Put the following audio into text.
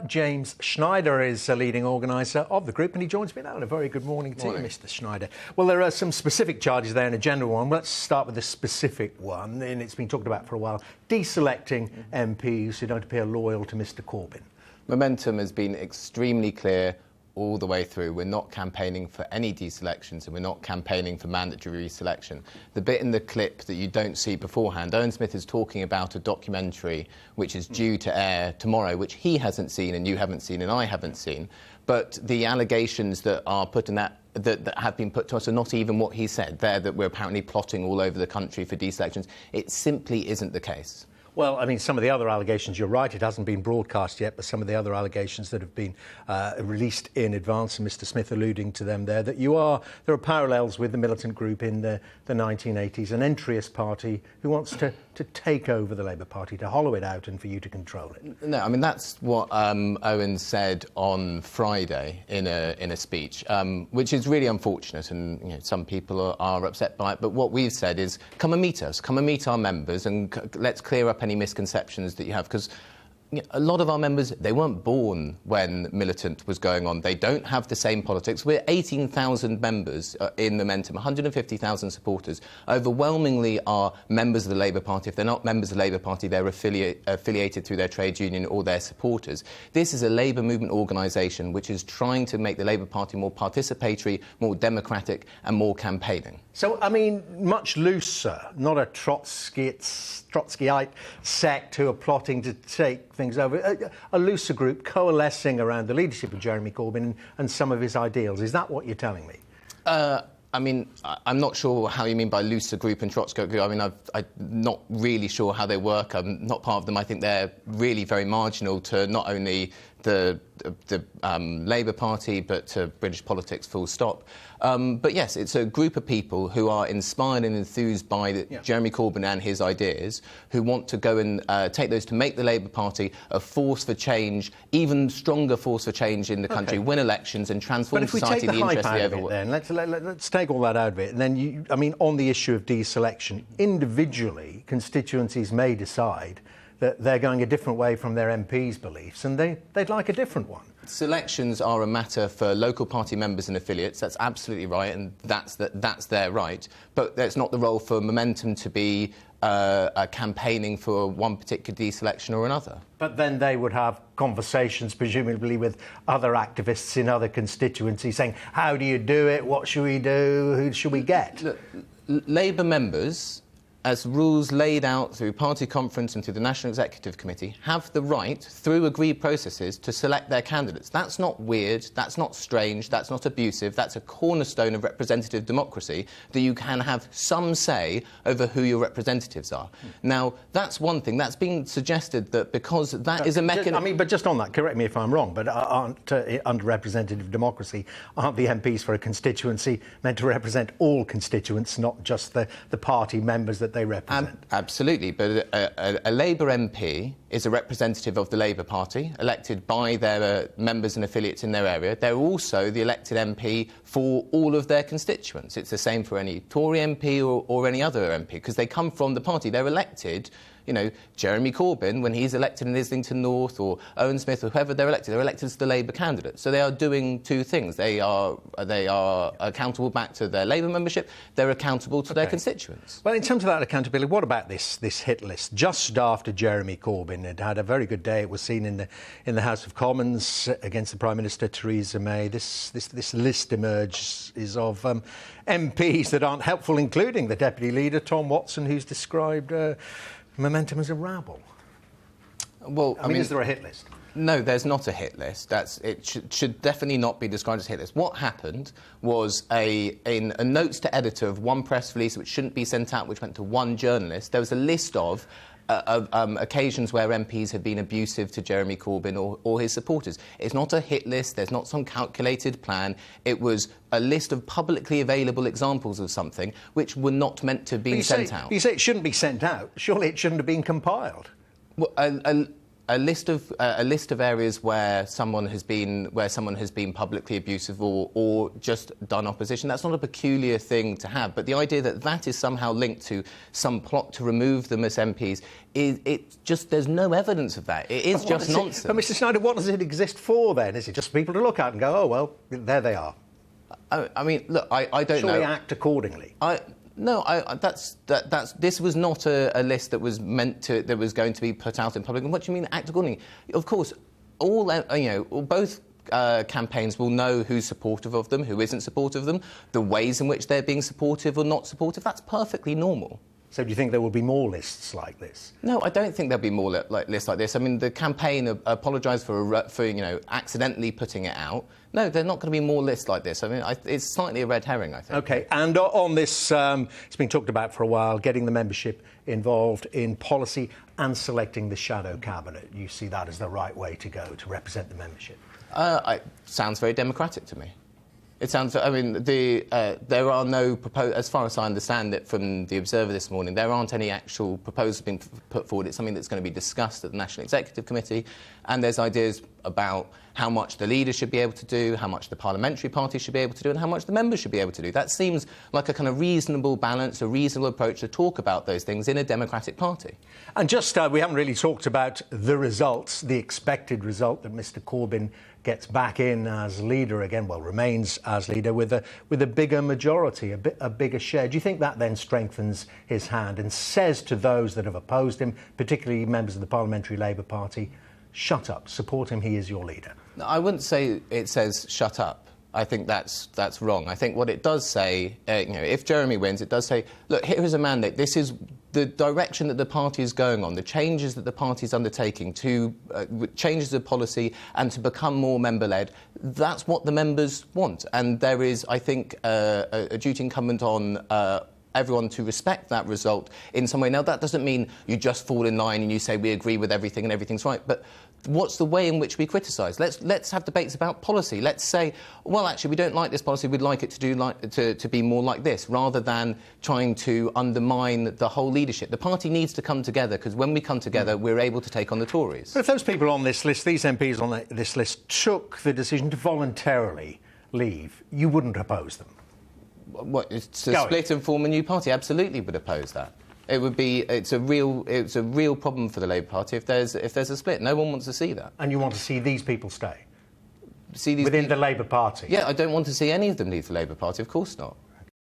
James Schneider is a leading organiser of the group, and he joins me now. And a very good morning to you, Mr. Schneider. Well, there are some specific charges there and a general one. Let's start with the specific one, and it's been talked about for a while. Deselecting MPs who don't appear loyal to Mr. Corbyn. Momentum has been extremely clear all the way through. We're not campaigning for any deselections, and we're not campaigning for mandatory reselection. The bit in the clip that you don't see beforehand, Owen Smith is talking about a documentary which is due to air tomorrow, which he hasn't seen and you haven't seen and I haven't seen. But the allegations that are put in that have been put to us are not even what he said there, that we're apparently plotting all over the country for deselections. It simply isn't the case. Well, I mean, some of the other allegations, you're right, it hasn't been broadcast yet, but some of the other allegations that have been released in advance, and Mr. Smith alluding to them there, that there are parallels with the militant group in the 1980s, an entryist party who wants to take over the Labour Party, to hollow it out and for you to control it. No, I mean, that's what Owen said on Friday in a speech, which is really unfortunate, and some people are upset by it. But what we've said is, come and meet us, come and meet our members, and let's clear up any misconceptions that you have, because a lot of our members, they weren't born when militant was going on. They don't have the same politics. We're 18,000 members in Momentum, 150,000 supporters. Overwhelmingly are members of the Labour Party. If they're not members of the Labour Party, they're affiliated through their trade union or their supporters. This is a Labour movement organisation which is trying to make the Labour Party more participatory, more democratic and more campaigning. So, I mean, much looser, not a Trotskyite sect who are plotting to take things over. A looser group coalescing around the leadership of Jeremy Corbyn and some of his ideals. Is that what you're telling me? I mean, I'm not sure how you mean by looser group and Trotskyite group. I mean, I'm not really sure how they work. I'm not part of them. I think they're really very marginal to not only the Labour Party, but to British politics, full stop. But yes, it's a group of people who are inspired and enthused by Jeremy Corbyn and his ideas, who want to go and take those to make the Labour Party a force for change, even stronger force for change in the country, win elections and transform society in the interest of the overall. Then let's take all that out of it. And then, I mean, on the issue of deselection, individually, constituencies may decide that they're going a different way from their MPs' beliefs, and they'd like a different one. Selections are a matter for local party members and affiliates. That's absolutely right, and that's their right. But that's not the role for Momentum to be campaigning for one particular deselection or another. But then they would have conversations, presumably, with other activists in other constituencies saying, how do you do it? What should we do? Who should we get? Look, Labour members, as rules laid out through party conference and through the National Executive Committee, have the right, through agreed processes, to select their candidates. That's not weird, that's not strange, that's not abusive, that's a cornerstone of representative democracy, that you can have some say over who your representatives are. Now, that's one thing. That's been suggested that because that is a mechanism... I mean, but just on that, correct me if I'm wrong, but aren't, under representative democracy, aren't the MPs for a constituency meant to represent all constituents, not just the party members that they represent? Absolutely, but a Labour MP is a representative of the Labour Party, elected by their members and affiliates in their area. They're also the elected MP for all of their constituents. It's the same for any Tory MP or any other MP, because they come from the party. They're elected. You know, Jeremy Corbyn, when he's elected in Islington North, or Owen Smith, or whoever they're elected as the Labour candidate. So they are doing two things. They are accountable back to their Labour membership. They're accountable to their constituents. Well, in terms of that accountability, what about this hit list? Just after Jeremy Corbyn had a very good day, it was seen in the House of Commons against the Prime Minister Theresa May. This list emerges of MPs that aren't helpful, including the Deputy Leader, Tom Watson, who's described Momentum as a rabble. Well, I mean, is there a hit list? No, there's not a hit list. It should definitely not be described as a hit list. What happened was a notes to editor of one press release which shouldn't be sent out, which went to one journalist. There was a list of occasions where MPs had been abusive to Jeremy Corbyn or his supporters. It's not a hit list. There's not some calculated plan. It was a list of publicly available examples of something which were not meant to be sent out. You say it shouldn't be sent out. Surely it shouldn't have been compiled. Well, a list of areas where someone has been publicly abusive or just done opposition. That's not a peculiar thing to have. But the idea that that is somehow linked to some plot to remove them as MPs there's no evidence of that. It is just nonsense. But Mr. Schneider, what does it exist for then? Is it just people to look at and go, oh well, there they are? I mean, look, I don't know. Surely act accordingly. This was not a list that was that was going to be put out in public. And what do you mean act accordingly? Of course, both campaigns will know who's supportive of them, who isn't supportive of them, the ways in which they're being supportive or not supportive. That's perfectly normal. So do you think there will be more lists like this? No, I don't think there'll be more lists like this. I mean, the campaign apologised for accidentally putting it out. No, there are not going to be more lists like this. I mean, it's slightly a red herring, I think. OK, and on this, it's been talked about for a while, getting the membership involved in policy and selecting the shadow cabinet. You see that as the right way to go to represent the membership? Sounds very democratic to me. It sounds. I mean, there are no as far as I understand it from the Observer this morning, there aren't any actual proposals being put forward. It's something that's going to be discussed at the National Executive Committee, and there's ideas about how much the leaders should be able to do, how much the parliamentary party should be able to do, and how much the members should be able to do. That seems like a kind of reasonable balance, a reasonable approach to talk about those things in a democratic party. And just we haven't really talked about the results, the expected result that Mr. Corbyn gets back in as leader again, well, remains as leader with a bigger majority, a bigger share. Do you think that then strengthens his hand and says to those that have opposed him, particularly members of the Parliamentary Labour Party, shut up, support him, he is your leader? No, I wouldn't say it says shut up. I think that's wrong. I think what it does say, if Jeremy wins, it does say, look, here is a mandate. This is the direction that the party is going on, the changes that the party is undertaking to changes of policy and to become more member-led. That's what the members want. And there is, I think, a duty incumbent on everyone to respect that result in some way. Now, that doesn't mean you just fall in line and you say we agree with everything and everything's right, but what's the way in which we criticise? Let's have debates about policy. Let's say, well, actually, we don't like this policy, we'd like it to be more like this, rather than trying to undermine the whole leadership. The party needs to come together, because when we come together, we're able to take on the Tories. But if those people on this list, these MPs on this list, took the decision to voluntarily leave, you wouldn't oppose them? What, to split and form a new party? Absolutely would oppose that. It's a real problem for the Labour Party if there's a split. No one wants to see that. And you want to see these people stay? Within the Labour Party? Yeah, I don't want to see any of them leave the Labour Party, of course not.